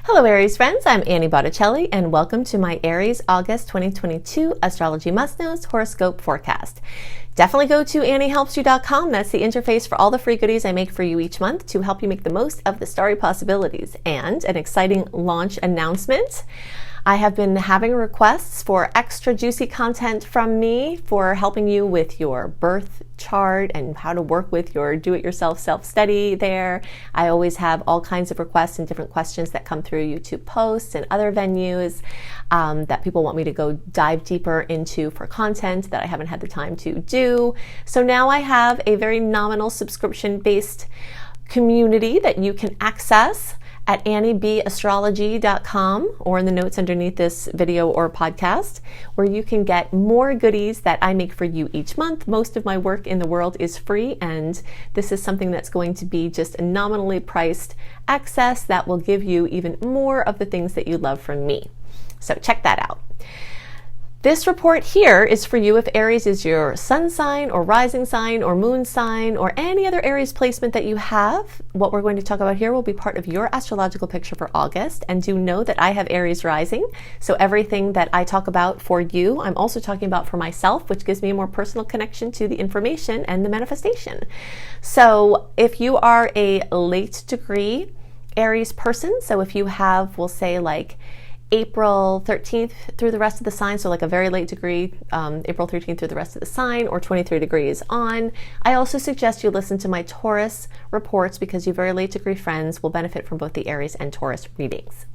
Hello Aries friends, I'm Annie Botticelli and welcome to my Aries August 2022 Astrology Must Knows Horoscope Forecast. Definitely go to anniehelpsyou.com. That's the interface for all the free goodies I make for you each month to help you make the most of the starry possibilities. And an exciting launch announcement. I have been having requests for extra juicy content from me for helping you with your birth chart and how to work with your do-it-yourself self-study there. I always have all kinds of requests and different questions that come through YouTube posts and other venues that people want me to go dive deeper into for content that I haven't had the time to do. So now I have a very nominal subscription-based community that you can access at anniebastrology.com or in the notes underneath this video or podcast, where you can get more goodies that I make for you each month. Most of my work in the world is free, and this is something that's going to be just a nominally priced access that will give you even more of the things that you love from me. So check that out. This report here is for you if Aries is your sun sign or rising sign or moon sign or any other Aries placement that you have. What we're going to talk about here will be part of your astrological picture for August. And do know that I have Aries rising. So everything that I talk about for you, I'm also talking about for myself, which gives me a more personal connection to the information and the manifestation. So if you are a late degree Aries person, so if you have, we'll say like April 13th through the rest of the sign, so like a very late degree, April 13th through the rest of the sign, or 23 degrees on. I also suggest you listen to my Taurus reports because you very late degree friends will benefit from both the Aries and Taurus readings.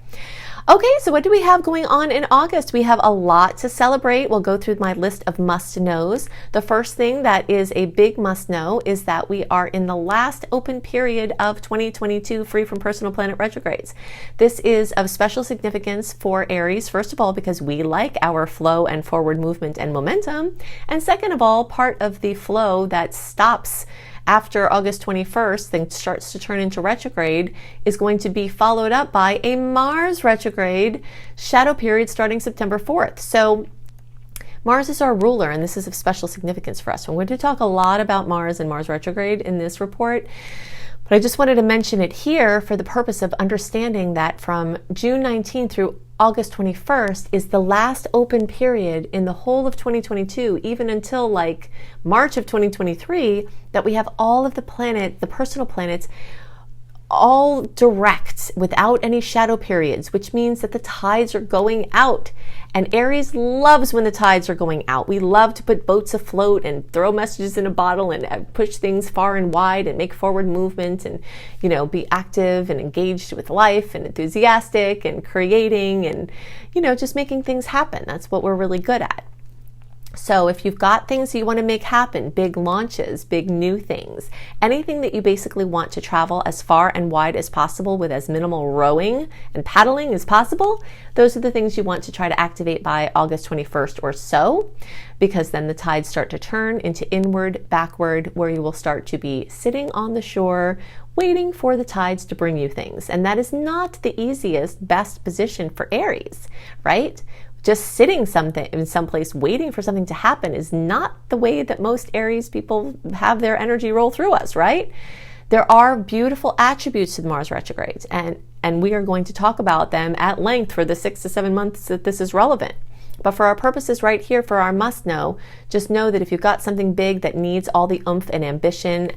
Okay, so what do we have going on in August? We have a lot to celebrate. We'll go through my list of must-knows. The first thing that is a big must-know is that we are in the last open period of 2022 free from personal planet retrogrades. This is of special significance for Aries, first of all, because we like our flow and forward movement and momentum. And second of all, part of the flow that stops after August 21st, then starts to turn into retrograde, is going to be followed up by a Mars retrograde shadow period starting September 4th. So Mars is our ruler, and this is of special significance for us. So I'm going to talk a lot about Mars and Mars retrograde in this report, but I just wanted to mention it here for the purpose of understanding that from June 19th through August 21st is the last open period in the whole of 2022, even until like March of 2023, that we have all of the personal planets, all direct without any shadow periods, which means that the tides are going out. And Aries loves when the tides are going out. We love to put boats afloat and throw messages in a bottle and push things far and wide and make forward movement and, be active and engaged with life and enthusiastic and creating and, just making things happen. That's what we're really good at. So if you've got things you want to make happen, big launches, big new things, anything that you basically want to travel as far and wide as possible with as minimal rowing and paddling as possible, those are the things you want to try to activate by August 21st or so, because then the tides start to turn into inward, backward, where you will start to be sitting on the shore, waiting for the tides to bring you things. And that is not the easiest, best position for Aries, right? Just sitting in someplace waiting for something to happen is not the way that most Aries people have their energy roll through us, right? There are beautiful attributes to the Mars retrogrades, and we are going to talk about them at length for the 6 to 7 months that this is relevant. But for our purposes right here, for our must know, just know that if you've got something big that needs all the oomph and ambition,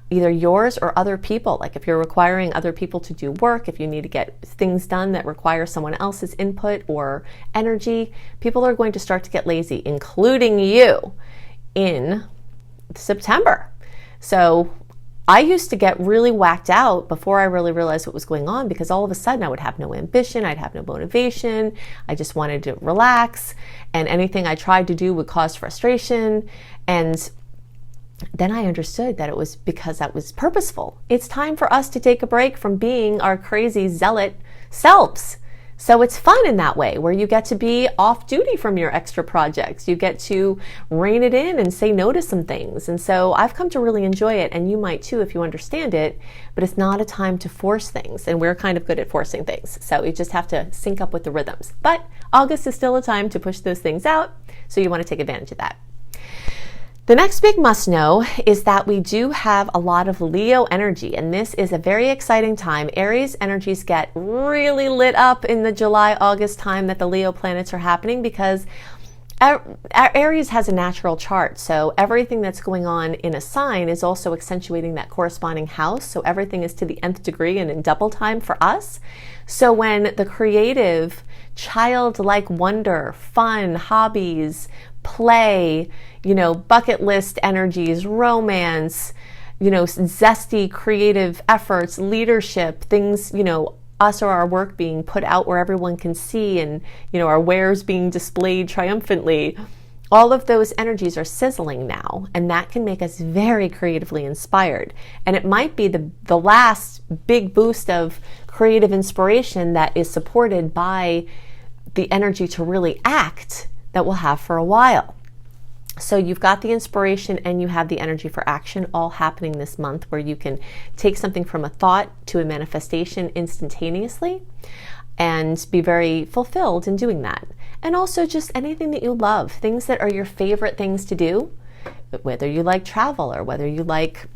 either yours or other people, like if you're requiring other people to do work, if you need to get things done that require someone else's input or energy, people are going to start to get lazy, including you, in September. So I used to get really whacked out before I really realized what was going on, because all of a sudden I would have no ambition, I'd have no motivation, I just wanted to relax, and anything I tried to do would cause frustration. And then I understood that it was because that was purposeful. It's time for us to take a break from being our crazy zealot selves. So it's fun in that way, where you get to be off duty from your extra projects. You get to rein it in and say no to some things. And so I've come to really enjoy it, and you might too if you understand it, but it's not a time to force things. And we're kind of good at forcing things. So you just have to sync up with the rhythms. But August is still a time to push those things out. So you want to take advantage of that. The next big must know is that we do have a lot of Leo energy, and this is a very exciting time. Aries energies get really lit up in the July-August time that the Leo planets are happening, because Aries has a natural chart, so everything that's going on in a sign is also accentuating that corresponding house, so everything is to the nth degree and in double time for us. So when the creative, childlike wonder, fun, hobbies, play, bucket list energies, romance, zesty creative efforts, leadership, things, us or our work being put out where everyone can see, and, our wares being displayed triumphantly. All of those energies are sizzling now, and that can make us very creatively inspired. And it might be the last big boost of creative inspiration that is supported by the energy to really act that we'll have for a while. So you've got the inspiration and you have the energy for action all happening this month, where you can take something from a thought to a manifestation instantaneously and be very fulfilled in doing that. And also just anything that you love, things that are your favorite things to do, whether you like travel or whether you like,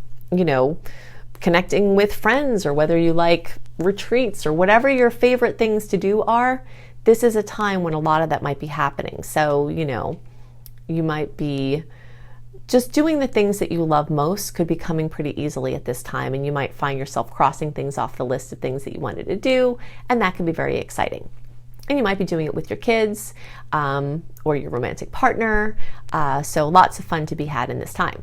connecting with friends, or whether you like retreats, or whatever your favorite things to do are. This is a time when a lot of that might be happening. So, you might be just doing the things that you love most could be coming pretty easily at this time, and you might find yourself crossing things off the list of things that you wanted to do, and that can be very exciting. And you might be doing it with your kids or your romantic partner, so lots of fun to be had in this time.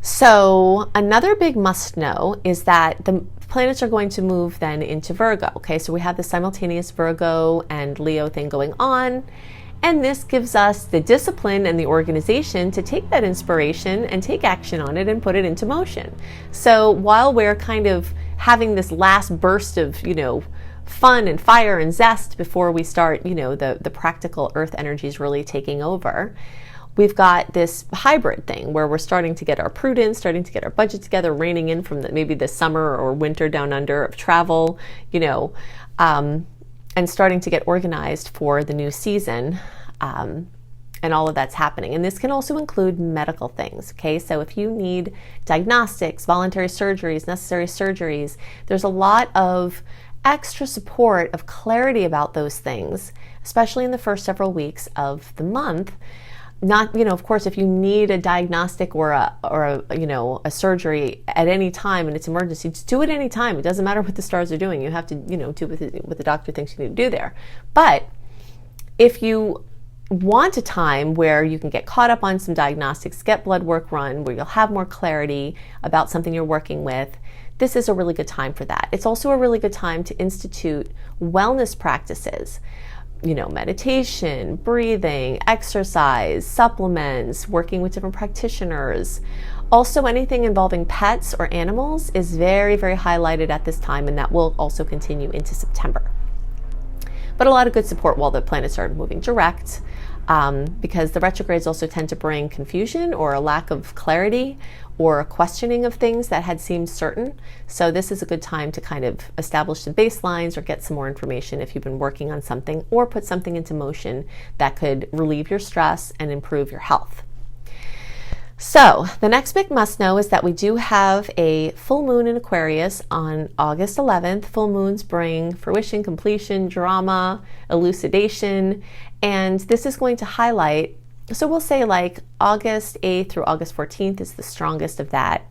So another big must know is that the planets are going to move then into Virgo. Okay, so we have the simultaneous Virgo and Leo thing going on. And this gives us the discipline and the organization to take that inspiration and take action on it and put it into motion. So while we're kind of having this last burst of, fun and fire and zest before we start, the practical earth energies really taking over, we've got this hybrid thing where we're starting to get our prudence, starting to get our budget together, reining in from maybe the summer or winter down under of travel, and starting to get organized for the new season, and all of that's happening. And this can also include medical things, okay? So if you need diagnostics, voluntary surgeries, necessary surgeries, there's a lot of extra support of clarity about those things, especially in the first several weeks of the month. Not, of course, if you need a diagnostic or a surgery at any time and it's emergency, just do it any time. It doesn't matter what the stars are doing. You have to, do what the doctor thinks you need to do there. But if you want a time where you can get caught up on some diagnostics, get blood work run, where you'll have more clarity about something you're working with, this is a really good time for that. It's also a really good time to institute wellness practices. Meditation, breathing, exercise, supplements, working with different practitioners. Also, anything involving pets or animals is very, very highlighted at this time, and that will also continue into September. But a lot of good support while the planets are moving direct, because the retrogrades also tend to bring confusion or a lack of clarity or a questioning of things that had seemed certain. So this is a good time to kind of establish some baselines or get some more information if you've been working on something, or put something into motion that could relieve your stress and improve your health. So the next big must know is that we do have a full moon in Aquarius on August 11th. Full moons bring fruition, completion, drama, elucidation, and this is going to highlight, so we'll say like August 8th through August 14th is the strongest of that.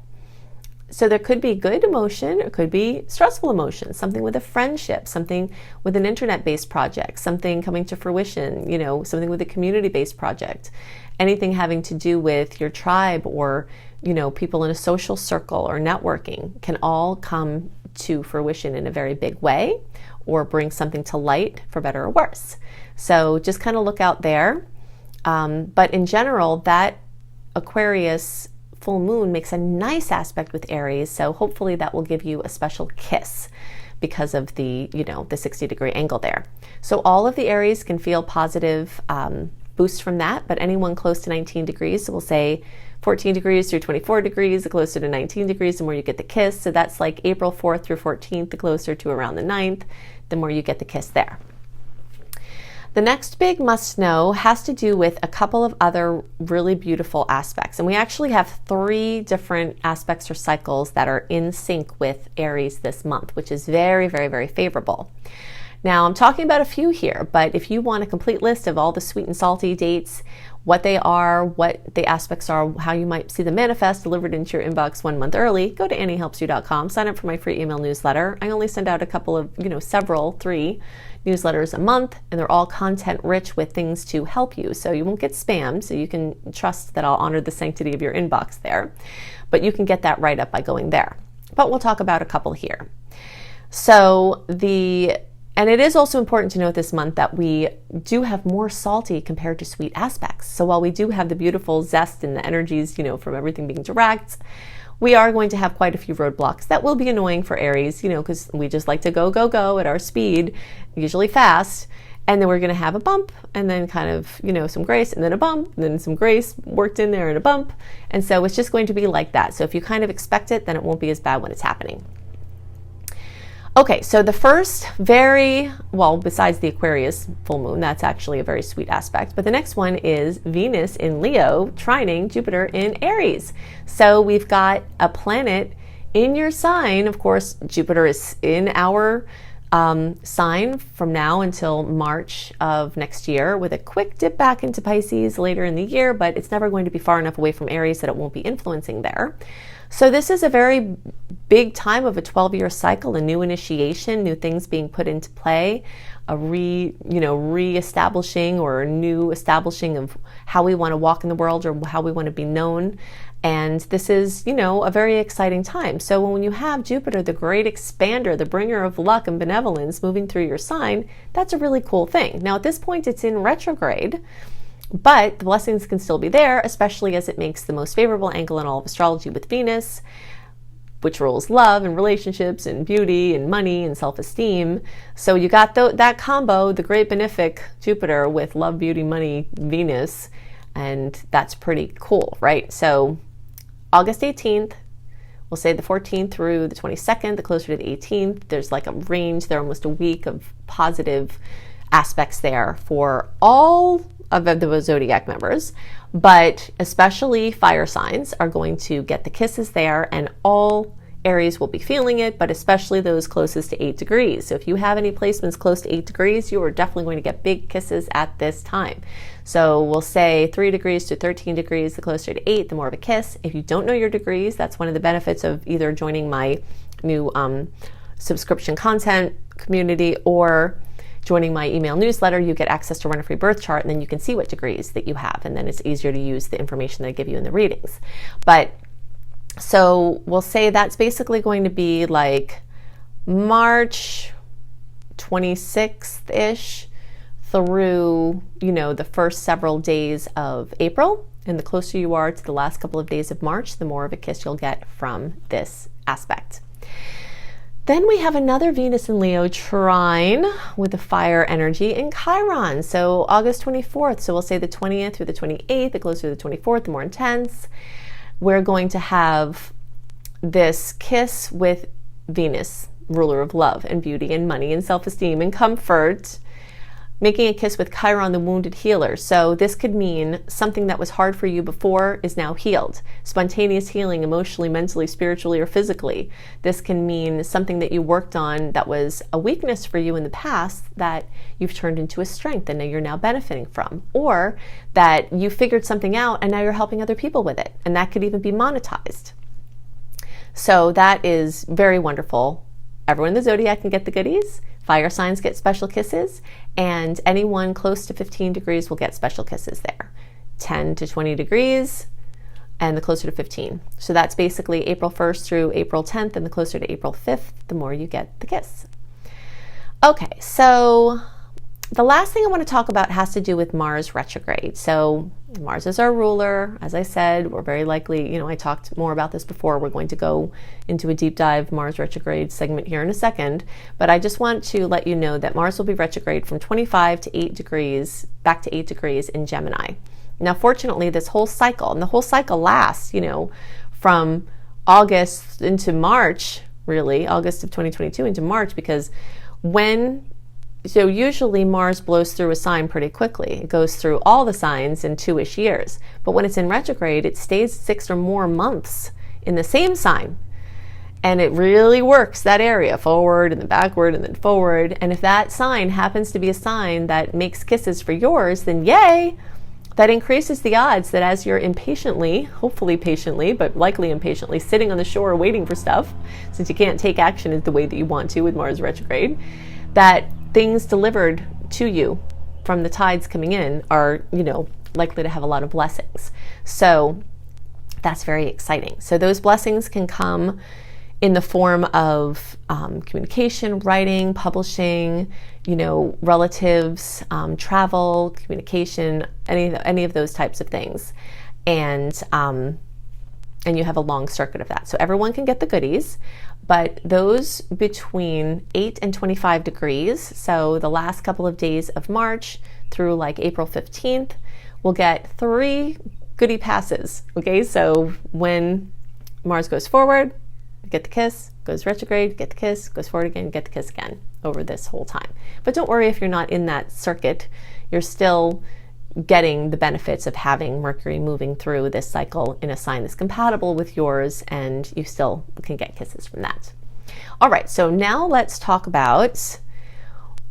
So there could be good emotion, or could be stressful emotion, something with a friendship, something with an internet-based project, something coming to fruition, something with a community-based project, anything having to do with your tribe or, people in a social circle or networking can all come to fruition in a very big way, or bring something to light for better or worse. So just kind of look out there. But in general, that Aquarius full moon makes a nice aspect with Aries, so hopefully that will give you a special kiss because of the, the 60-degree angle there. So all of the Aries can feel positive boost from that, but anyone close to 19 degrees, so we'll say 14 degrees through 24 degrees, the closer to 19 degrees, the more you get the kiss. So that's like April 4th through 14th, the closer to around the 9th, the more you get the kiss there. The next big must know has to do with a couple of other really beautiful aspects. And we actually have 3 different aspects or cycles that are in sync with Aries this month, which is very, very, very favorable. Now, I'm talking about a few here, but if you want a complete list of all the sweet and salty dates, what they are, what the aspects are, how you might see them manifest delivered into your inbox 1 month early, go to anniehelpsyou.com, sign up for my free email newsletter. I only send out a couple of, several, 3 newsletters a month, and they're all content rich with things to help you. So you won't get spammed, so you can trust that I'll honor the sanctity of your inbox there. But you can get that right up by going there. But we'll talk about a couple here. And it is also important to note this month that we do have more salty compared to sweet aspects. So while we do have the beautiful zest and the energies, from everything being direct, we are going to have quite a few roadblocks that will be annoying for Aries, because we just like to go, go, go at our speed, usually fast. And then we're going to have a bump and then kind of, some grace and then a bump and then some grace worked in there and a bump. And so it's just going to be like that. So if you kind of expect it, then it won't be as bad when it's happening. Okay, so the first besides the Aquarius full moon, that's actually a very sweet aspect, but the next one is Venus in Leo trining Jupiter in Aries. So we've got a planet in your sign. Of course, Jupiter is in our sign from now until March of next year, with a quick dip back into Pisces later in the year, but it's never going to be far enough away from Aries that it won't be influencing there. So this is a very big time of a 12-year cycle, a new initiation, new things being put into play, a re-establishing or a new establishing of how we want to walk in the world or how we want to be known. And this is, a very exciting time. So when you have Jupiter, the great expander, the bringer of luck and benevolence moving through your sign, that's a really cool thing. Now at this point it's in retrograde, but the blessings can still be there, especially as it makes the most favorable angle in all of astrology with Venus, which rules love and relationships and beauty and money and self-esteem. So you got that combo, the great benefic Jupiter with love, beauty, money, Venus, and that's pretty cool, right? So August 18th, we'll say the 14th through the 22nd, the closer to the 18th, there's like a range there, almost a week of positive aspects there for all of the zodiac members, but especially fire signs are going to get the kisses there, and all Aries will be feeling it, but especially those closest to 8 degrees. So if you have any placements close to 8 degrees, you are definitely going to get big kisses at this time. So we'll say 3 degrees to 13 degrees, the closer to 8, the more of a kiss. If you don't know your degrees, that's one of the benefits of either joining my new subscription content community or joining my email newsletter. You get access to run a free birth chart, and then you can see what degrees that you have, and then it's easier to use the information that I give you in the readings. But so we'll say that's basically going to be like March 26th-ish through, the first several days of April. And the closer you are to the last couple of days of March, the more of a kiss you'll get from this aspect. Then we have another Venus in Leo trine with the fire energy in Chiron. So August 24th, so we'll say the 20th through the 28th, the closer to the 24th, the more intense. We're going to have this kiss with Venus, ruler of love and beauty and money and self-esteem and comfort, making a kiss with Chiron, the wounded healer. So this could mean something that was hard for you before is now healed. Spontaneous healing emotionally, mentally, spiritually, or physically. This can mean something that you worked on that was a weakness for you in the past that you've turned into a strength and you're now benefiting from. Or that you figured something out and now you're helping other people with it. And that could even be monetized. So that is very wonderful. Everyone in the zodiac can get the goodies. Fire signs get special kisses, and anyone close to 15 degrees will get special kisses there. 10 to 20 degrees, and the closer to 15. So that's basically April 1st through April 10th, and the closer to April 5th, the more you get the kiss. Okay, so the last thing I want to talk about has to do with Mars retrograde. So Mars is our ruler. As I said, we're very likely, I talked more about this before. We're going to go into a deep dive Mars retrograde segment here in a second. But I just want to let you know that Mars will be retrograde from 25 to 8 degrees, back to 8 degrees in Gemini. Now, fortunately, this whole cycle, and the whole cycle lasts, from August into March, really, August of 2022 into March, because when So usually Mars blows through a sign pretty quickly. It goes through all the signs in 2-ish years. But when it's in retrograde, it stays 6 or more months in the same sign. And it really works that area, forward and then backward and then forward. And if that sign happens to be a sign that makes kisses for yours, then yay! That increases the odds that as you're impatiently, hopefully patiently, but likely impatiently, sitting on the shore waiting for stuff, since you can't take action the way that you want to with Mars retrograde, that things delivered to you from the tides coming in are, likely to have a lot of blessings. So that's very exciting. So those blessings can come in the form of communication, writing, publishing, relatives, travel, communication, any of those types of things. And you have a long circuit of that. So everyone can get the goodies, but those between 8 and 25 degrees, so the last couple of days of March through like April 15th, will get 3 goodie passes. Okay, so when Mars goes forward, get the kiss, goes retrograde, get the kiss, goes forward again, get the kiss again over this whole time. But don't worry if you're not in that circuit, you're still getting the benefits of having Mercury moving through this cycle in a sign that's compatible with yours, and you still can get kisses from that. All right, so now let's talk about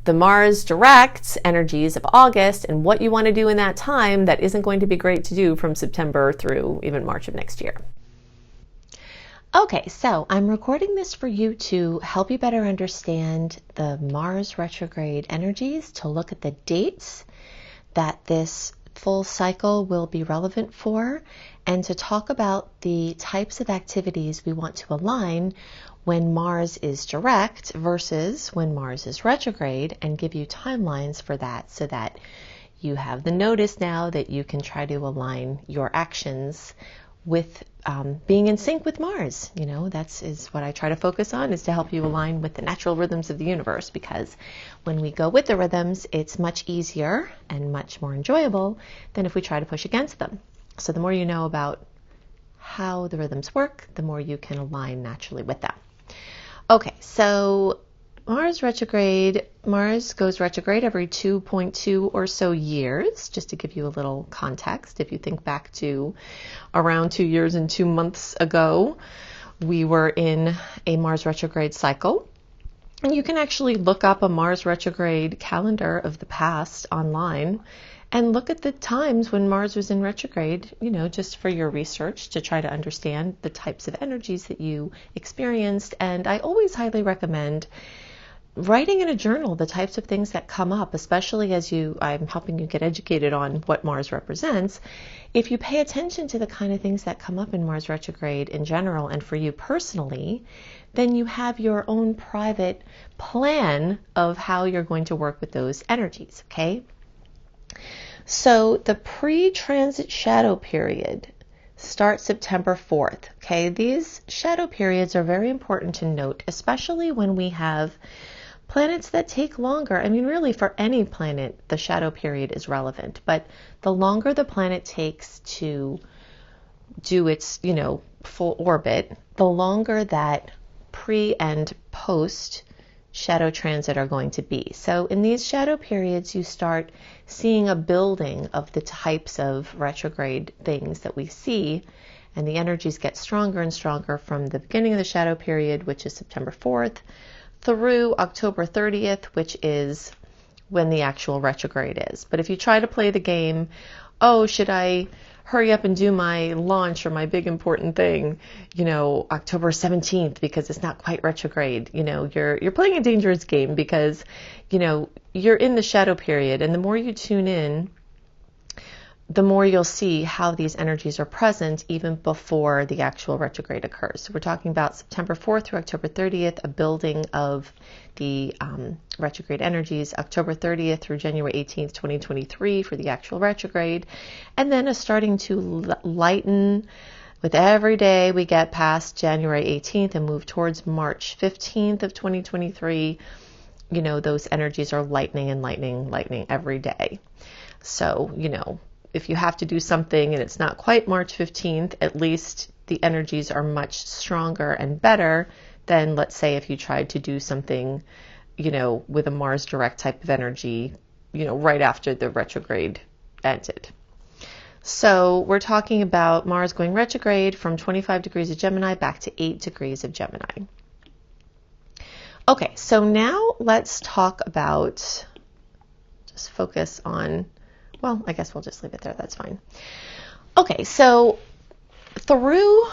the Mars direct energies of August and what you want to do in that time that isn't going to be great to do from September through even March of next year. Okay, so I'm recording this for you to help you better understand the Mars retrograde energies, to look at the dates that this full cycle will be relevant for, and to talk about the types of activities we want to align when Mars is direct versus when Mars is retrograde, and give you timelines for that so that you have the notice now that you can try to align your actions with being in sync with Mars. That's what I try to focus on, is to help you align with the natural rhythms of the universe, because when we go with the rhythms, it's much easier and much more enjoyable than if we try to push against them. So the more you know about how the rhythms work, the more you can align naturally with them. Okay, so Mars retrograde. Mars goes retrograde every 2.2 or so years, just to give you a little context. If you think back to around 2 years and 2 months ago, we were in a Mars retrograde cycle. And you can actually look up a Mars retrograde calendar of the past online and look at the times when Mars was in retrograde, just for your research, to try to understand the types of energies that you experienced. And I always highly recommend writing in a journal the types of things that come up, especially as I'm helping you get educated on what Mars represents. If you pay attention to the kind of things that come up in Mars retrograde in general and for you personally, then you have your own private plan of how you're going to work with those energies, okay? So the pre-transit shadow period starts September 4th, okay? These shadow periods are very important to note, especially when we have planets that take longer. I mean, really, for any planet, the shadow period is relevant, but the longer the planet takes to do its, full orbit, the longer that pre and post shadow transit are going to be. So in these shadow periods, you start seeing a building of the types of retrograde things that we see, and the energies get stronger and stronger from the beginning of the shadow period, which is September 4th, through October 30th, which is when the actual retrograde is. But if you try to play the game, should I hurry up and do my launch or my big important thing, October 17th, because it's not quite retrograde, you're playing a dangerous game, because, you're in the shadow period, and the more you tune in, the more you'll see how these energies are present even before the actual retrograde occurs. So we're talking about September 4th through October 30th, a building of the retrograde energies, October 30th through January 18th, 2023 for the actual retrograde, and then a starting to lighten with every day we get past January 18th and move towards March 15th of 2023. Those energies are lightening and lightening every day. So, if you have to do something and it's not quite March 15th, at least the energies are much stronger and better than, let's say, if you tried to do something with a Mars direct type of energy, right after the retrograde ended. So we're talking about Mars going retrograde from 25 degrees of Gemini back to 8 degrees of Gemini. Okay, so now let's talk about, just focus on, well, I guess we'll just leave it there. That's fine. Okay, so through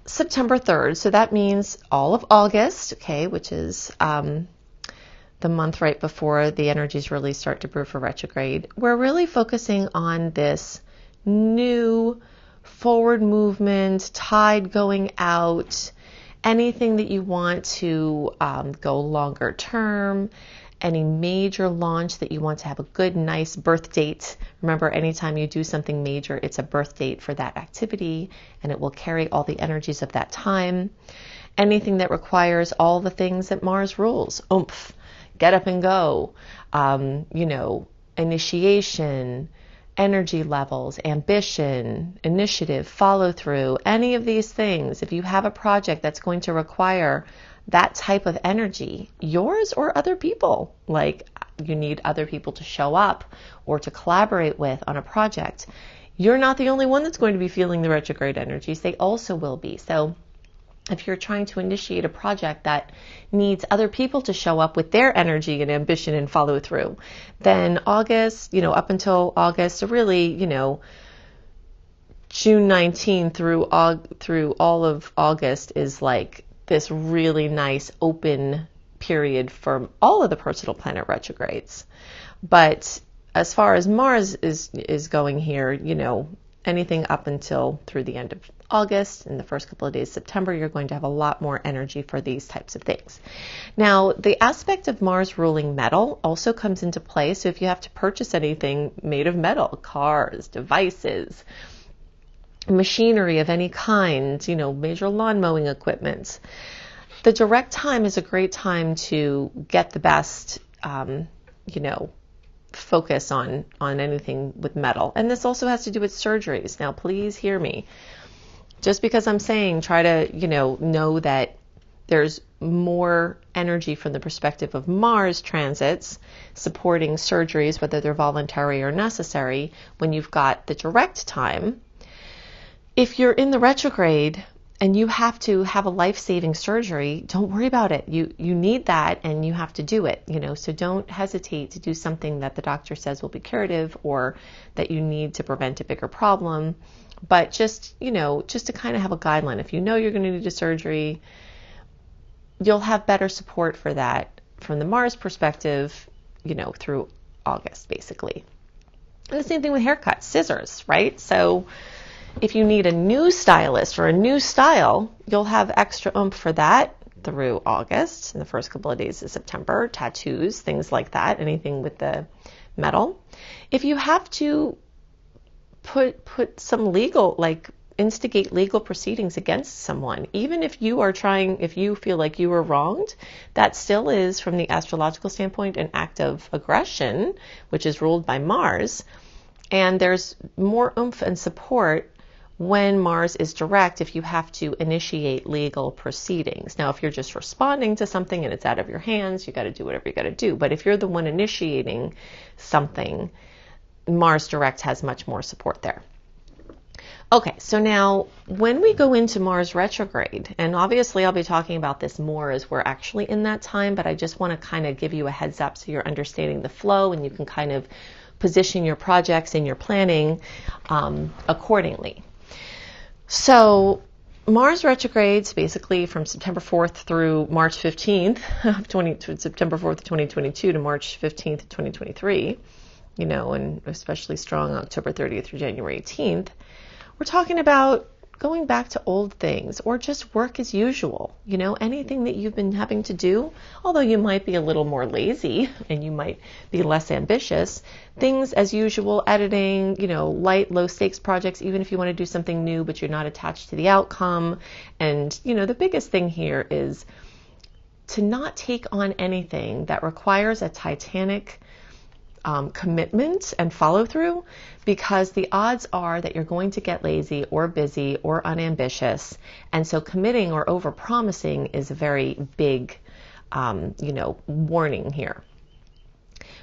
September 3rd, so that means all of August, okay, which is the month right before the energies really start to brew for retrograde, we're really focusing on this new forward movement, tide going out, anything that you want to go longer term, any major launch that you want to have a good, nice birth date. Remember, anytime you do something major, it's a birth date for that activity, and it will carry all the energies of that time. Anything that requires all the things that Mars rules, oomph, get up and go, initiation, energy levels, ambition, initiative, follow through, any of these things. If you have a project that's going to require that type of energy, yours or other people, like you need other people to show up or to collaborate with on a project, you're not the only one that's going to be feeling the retrograde energies. They also will be. So if you're trying to initiate a project that needs other people to show up with their energy and ambition and follow through, then August, up until August, so really, June 19 through all of August is like this really nice open period for all of the personal planet retrogrades. But as far as Mars is going here, anything up until through the end of August and the first couple of days of September, you're going to have a lot more energy for these types of things. Now, the aspect of Mars ruling metal also comes into play. So if you have to purchase anything made of metal, cars, devices, machinery of any kind, major lawn mowing equipment, the direct time is a great time to get the best, focus on anything with metal. And this also has to do with surgeries. Now, please hear me. Just because I'm saying try to, know that there's more energy from the perspective of Mars transits supporting surgeries, whether they're voluntary or necessary, when you've got the direct time. If you're in the retrograde and you have to have a life-saving surgery, don't worry about it. You need that and you have to do it, so don't hesitate to do something that the doctor says will be curative or that you need to prevent a bigger problem. But just to kind of have a guideline. If you're going to need a surgery, you'll have better support for that from the Mars perspective, through August, basically. And the same thing with haircuts, scissors, right? So if you need a new stylist or a new style, you'll have extra oomph for that through August and the first couple of days of September, tattoos, things like that, anything with the metal. If you have to put some legal, instigate legal proceedings against someone, even if you feel like you were wronged, that still is, from the astrological standpoint, an act of aggression, which is ruled by Mars. And there's more oomph and support when Mars is direct if you have to initiate legal proceedings. Now, if you're just responding to something and it's out of your hands, you got to do whatever you got to do. But if you're the one initiating something, Mars direct has much more support there. Okay, so now when we go into Mars retrograde, and obviously I'll be talking about this more as we're actually in that time, but I just want to kind of give you a heads up so you're understanding the flow and you can kind of position your projects and your planning accordingly. So Mars retrogrades basically from September 4th through March 15th, September 4th, 2022 to March 15th, 2023, and especially strong October 30th through January 18th. We're talking about going back to old things or just work as usual, anything that you've been having to do, although you might be a little more lazy and you might be less ambitious, things as usual, editing, light, low stakes projects, even if you want to do something new, but you're not attached to the outcome. And, the biggest thing here is to not take on anything that requires a titanic commitment and follow through, because the odds are that you're going to get lazy or busy or unambitious. And so committing or over promising is a very big warning here.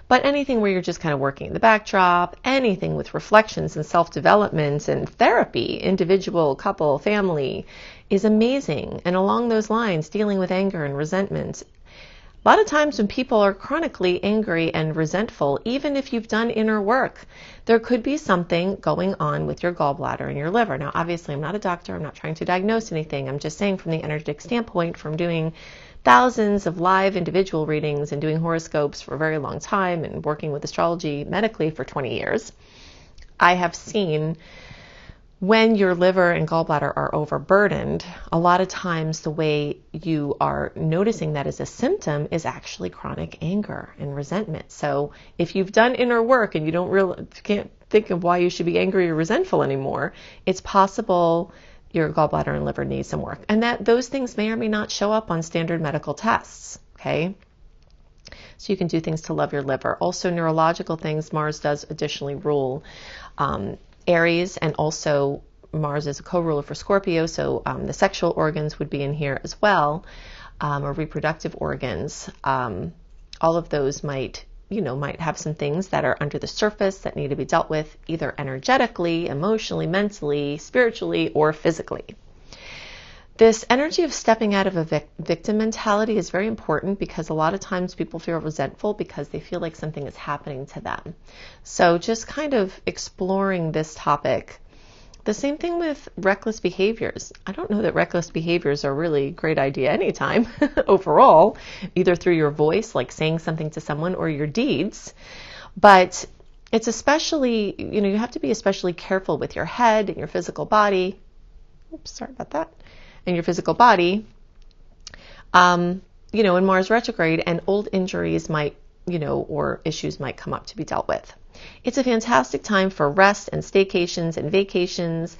But anything where you're just kind of working in the backdrop, anything with reflections and self-development and therapy, individual, couple, family, is amazing. And along those lines, dealing with anger and resentment. A lot of times when people are chronically angry and resentful, even if you've done inner work, there could be something going on with your gallbladder and your liver. Now, obviously, I'm not a doctor. I'm not trying to diagnose anything. I'm just saying from the energetic standpoint, from doing thousands of live individual readings and doing horoscopes for a very long time and working with astrology medically for 20 years, I have seen when your liver and gallbladder are overburdened, a lot of times the way you are noticing that as a symptom is actually chronic anger and resentment. So if you've done inner work and you can't think of why you should be angry or resentful anymore, it's possible your gallbladder and liver need some work. And that those things may or may not show up on standard medical tests, okay? So you can do things to love your liver. Also neurological things, Mars does additionally rule Aries, and also Mars is a co-ruler for Scorpio, so the sexual organs would be in here as well, or reproductive organs. All of those might have some things that are under the surface that need to be dealt with either energetically, emotionally, mentally, spiritually, or physically. This energy of stepping out of a victim mentality is very important because a lot of times people feel resentful because they feel like something is happening to them. So just kind of exploring this topic. The same thing with reckless behaviors. I don't know that reckless behaviors are really a great idea anytime overall, either through your voice, like saying something to someone, or your deeds. But it's especially, you have to be especially careful with your head and your physical body. Oops, sorry about that. And your physical body, in Mars retrograde, and old injuries might, or issues might come up to be dealt with. It's a fantastic time for rest and staycations and vacations,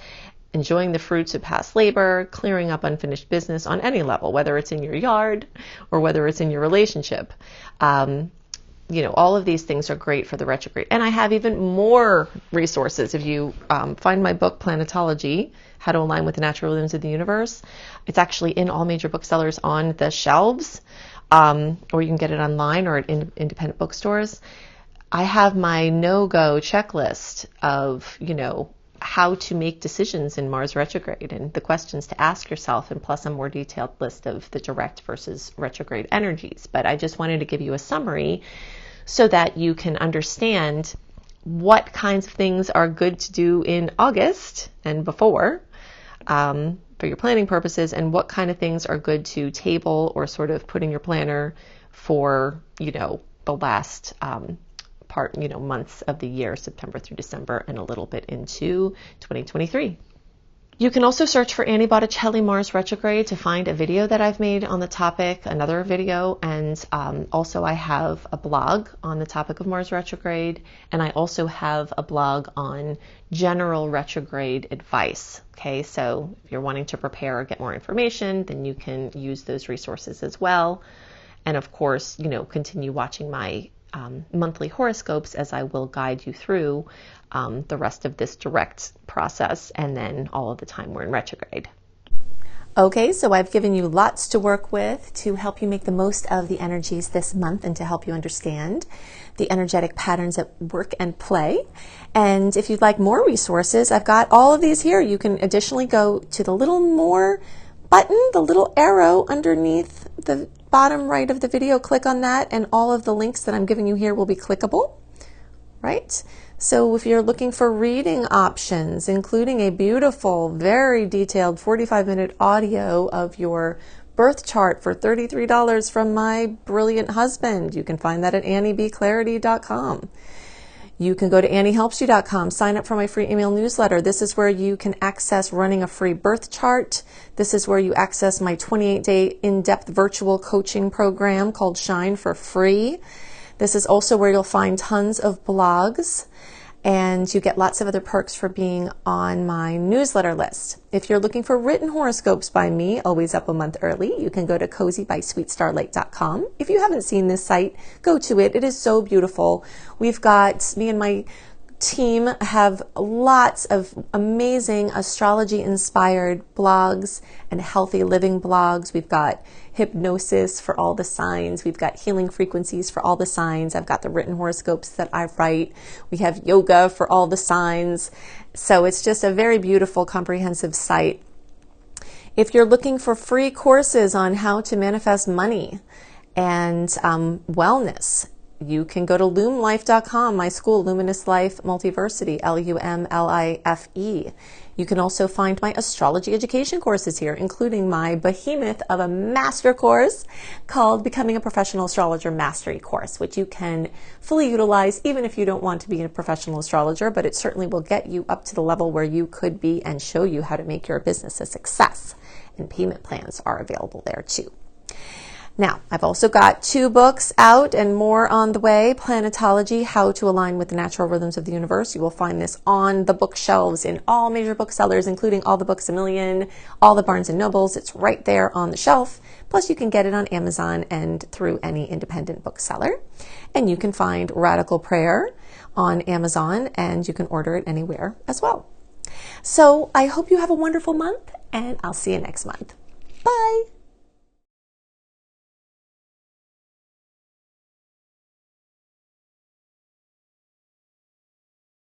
enjoying the fruits of past labor, clearing up unfinished business on any level, whether it's in your yard or whether it's in your relationship. All of these things are great for the retrograde. And I have even more resources. If you find my book, Planetology, How to Align with the Natural Rhythms of the Universe, it's actually in all major booksellers on the shelves, or you can get it online or at independent bookstores. I have my no-go checklist of, how to make decisions in Mars retrograde and the questions to ask yourself, and plus a more detailed list of the direct versus retrograde energies. But I just wanted to give you a summary so that you can understand what kinds of things are good to do in August and before for your planning purposes, and what kind of things are good to table or sort of put in your planner for, the last months of the year, September through December, and a little bit into 2023. You can also search for Annie Botticelli Mars retrograde to find a video that I've made on the topic, another video, and also I have a blog on the topic of Mars retrograde, and I also have a blog on general retrograde advice. Okay, so if you're wanting to prepare or get more information, then you can use those resources as well. And of course, continue watching my monthly horoscopes as I will guide you through the rest of this direct process, and then all of the time we're in retrograde. Okay, so I've given you lots to work with to help you make the most of the energies this month and to help you understand the energetic patterns at work and play. And if you'd like more resources, I've got all of these here. You can additionally go to the little more button, the little arrow underneath the bottom right of the video. Click on that, and all of the links that I'm giving you here will be clickable, right? So if you're looking for reading options, including a beautiful, very detailed 45-minute audio of your birth chart for $33 from my brilliant husband, you can find that at anniebclarity.com. You can go to anniehelpsyou.com, sign up for my free email newsletter. This is where you can access running a free birth chart. This is where you access my 28-day in-depth virtual coaching program called Shine for free. This is also where you'll find tons of blogs, and you get lots of other perks for being on my newsletter list. If you're looking for written horoscopes by me, always up a month early, you can go to cozybysweetstarlight.com. If you haven't seen this site, go to it. It is so beautiful. We've got, me and my team have lots of amazing astrology-inspired blogs and healthy living blogs. We've got hypnosis for all the signs. We've got healing frequencies for all the signs. I've got the written horoscopes that I write. We have yoga for all the signs. So it's just a very beautiful, comprehensive site. If you're looking for free courses on how to manifest money and wellness, you can go to lumelife.com, my school, Luminous Life Multiversity, LUMLIFE. You can also find my astrology education courses here, including my behemoth of a master course called Becoming a Professional Astrologer Mastery Course, which you can fully utilize even if you don't want to be a professional astrologer, but it certainly will get you up to the level where you could be and show you how to make your business a success. And payment plans are available there too. Now, I've also got 2 books out and more on the way. Planetology, How to Align with the Natural Rhythms of the Universe. You will find this on the bookshelves in all major booksellers, including all the Books A Million, all the Barnes & Nobles. It's right there on the shelf. Plus, you can get it on Amazon and through any independent bookseller. And you can find Radical Prayer on Amazon, and you can order it anywhere as well. So I hope you have a wonderful month, and I'll see you next month. Bye.